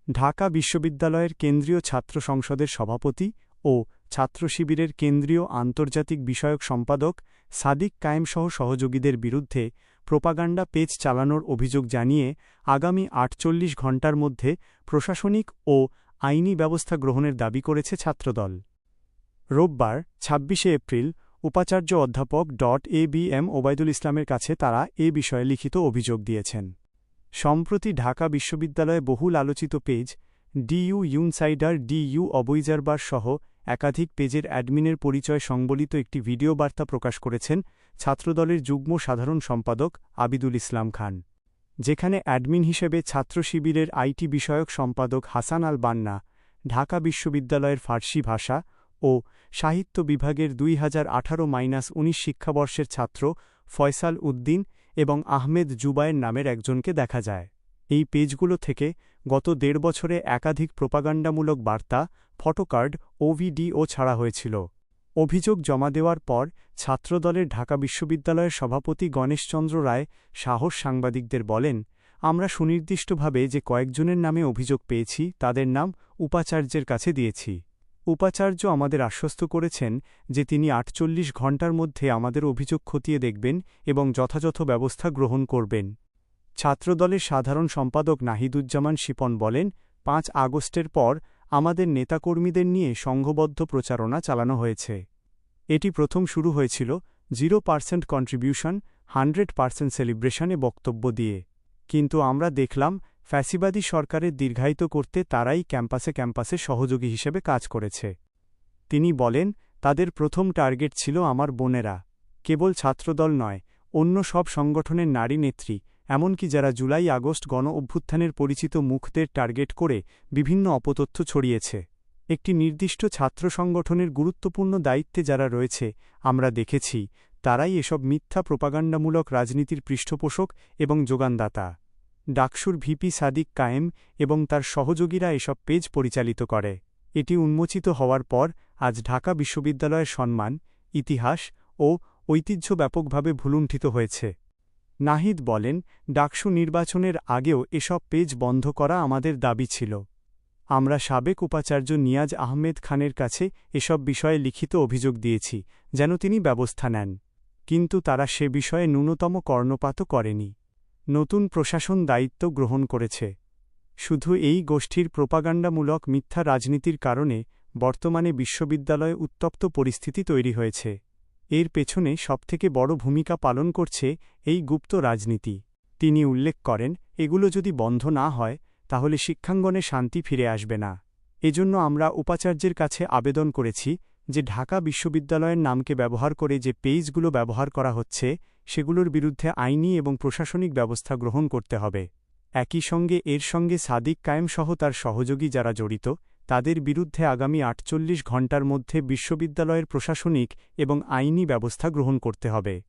ঢাকা বিশ্ববিদ্যালয়ের কেন্দ্রীয় ছাত্র সংসদের সভাপতি ও ছাত্র শিবিরের কেন্দ্রীয় আন্তর্জাতিক বিষয়ক সম্পাদক সাদিক কায়েমসহ সহযোগীদের বিরুদ্ধে প্রোপাগান্ডা পেজ চালানোর অভিযোগ জানিয়ে আগামী ৪৮ ঘণ্টার মধ্যে প্রশাসনিক ও আইনি ব্যবস্থা গ্রহণের দাবি করেছে ছাত্রদল। রোববার ২৬ এপ্রিল উপাচার্য অধ্যাপক এ.বি.এম. ওবায়দুল ইসলামের কাছে তারা এ বিষয়ে লিখিত অভিযোগ দিয়েছেন। সম্প্রতি ঢাকা বিশ্ববিদ্যালয়ে বহুল আলোচিত page DU insider DU observer সহ একাধিক পেজের অ্যাডমিনের পরিচয় সংবলিত একটি ভিডিও বার্তা প্রকাশ করেছেন ছাত্রদলের যুগ্ম সাধারণ সম্পাদক আবিদুল ইসলাম খান, যেখানে অ্যাডমিন হিসেবে ছাত্র শিবিরের আইটি বিষয়ক সম্পাদক হাসান আল বান্না, ঢাকা বিশ্ববিদ্যালয়ের ফার্সি ভাষা ও সাহিত্য বিভাগের ২০১৮-১৯ শিক্ষাবর্ষের ছাত্র ফয়সাল উদ্দিন এবং আহমেদ জুবায়ের নামের একজনকে দেখা যায়। এই পেজগুলো থেকে গত ১.৫ বছরে একাধিক প্রোপাগান্ডামূলক বার্তা, ফটোকার্ড ও ভিডিও ছাড়া হয়েছিল। অভিযোগ জমা দেওয়ার পর ছাত্রদলের ঢাকা বিশ্ববিদ্যালয়ের সভাপতি গণেশচন্দ্র রায় সাহস সাংবাদিকদের বলেন, আমরা সুনির্দিষ্টভাবে যে কয়েকজনের নামে অভিযোগ পেয়েছি তাদের নাম উপাচার্যের কাছে দিয়েছি। উপাচার্য আমাদের আশ্বস্ত করেছেন যে তিনি ৪৮ ঘণ্টার মধ্যে আমাদের অভিযোগ খতিয়ে দেখবেন এবং যথাযথ ব্যবস্থা গ্রহণ করবেন। ছাত্রদলের সাধারণ সম্পাদক নাহিদুজ্জামান শিপন বলেন, ৫ আগস্টের পর আমাদের নেতাকর্মীদের নিয়ে সংঘবদ্ধ প্রচারণা চালানো হয়েছে। এটি প্রথম শুরু হয়েছিল 0% কন্ট্রিবিউশন 100% সেলিব্রেশনে বক্তব্য দিয়ে, কিন্তু আমরা দেখলাম ফ্যাসিবাদী সরকারের দীর্ঘায়িত করতে তারাই ক্যাম্পাসে ক্যাম্পাসে সহযোগী হিসেবে কাজ করেছে। তিনি বলেন, তাদের প্রথম টার্গেট ছিল আমার বোনেরা, কেবল ছাত্রদল নয়, অন্য সব সংগঠনের নারী নেত্রী, এমনকি যারা জুলাই আগস্ট গণ অভ্যুত্থানের পরিচিত মুখদের টার্গেট করে বিভিন্ন অপতথ্য ছড়িয়েছে। একটি নির্দিষ্ট ছাত্র সংগঠনের গুরুত্বপূর্ণ দায়িত্বে যারা রয়েছে, আমরা দেখেছি তারাই এসব মিথ্যা প্রোপাগান্ডামূলক রাজনীতির পৃষ্ঠপোষক এবং যোগানদাতা। ডাকসুর ভিপি সাদিক কায়েম এবং তার সহযোগীরা এসব পেজ পরিচালিত করে। এটি উন্মোচিত হওয়ার পর আজ ঢাকা বিশ্ববিদ্যালয়ের সম্মান, ইতিহাস ও ঐতিহ্য ব্যাপকভাবে ভুলুণ্ঠিত হয়েছে। নাহিদ বলেন, ডাকসু নির্বাচনের আগেও এসব পেজ বন্ধ করা আমাদের দাবি ছিল। আমরা সাবেক উপাচার্য নিয়াজ আহমেদ খানের কাছে এসব বিষয়ে লিখিত অভিযোগ দিয়েছি যেন তিনি ব্যবস্থা নেন, কিন্তু তারা সে বিষয়ে ন্যূনতম কর্ণপাতও করেনি। নতুন প্রশাসন দায়িত্ব গ্রহণ করেছে। শুধু এই গোষ্ঠীর প্রোপাগান্ডামূলক মিথ্যা রাজনীতির কারণে বর্তমানে বিশ্ববিদ্যালয়ে উত্তপ্ত পরিস্থিতি তৈরি হয়েছে। এর পেছনে সবথেকে বড় ভূমিকা পালন করছে এই গুপ্ত রাজনীতি। তিনি উল্লেখ করেন, এগুলো যদি বন্ধ না হয় তাহলে শিক্ষাঙ্গনে শান্তি ফিরে আসবে না। এজন্য আমরা উপাচার্যের কাছে আবেদন করেছি যে ঢাকা বিশ্ববিদ্যালয়ের নামকে ব্যবহার করে যে পেজগুলো ব্যবহার করা হচ্ছে সেগুলোর বিরুদ্ধে আইনি এবং প্রশাসনিক ব্যবস্থা গ্রহণ করতে হবে। একই সঙ্গে এর সঙ্গে সাদিক কায়েমসহ তার সহযোগী যারা জড়িত তাদের বিরুদ্ধে আগামী ৪৮ ঘণ্টার মধ্যে বিশ্ববিদ্যালয়ের প্রশাসনিক এবং আইনি ব্যবস্থা গ্রহণ করতে হবে।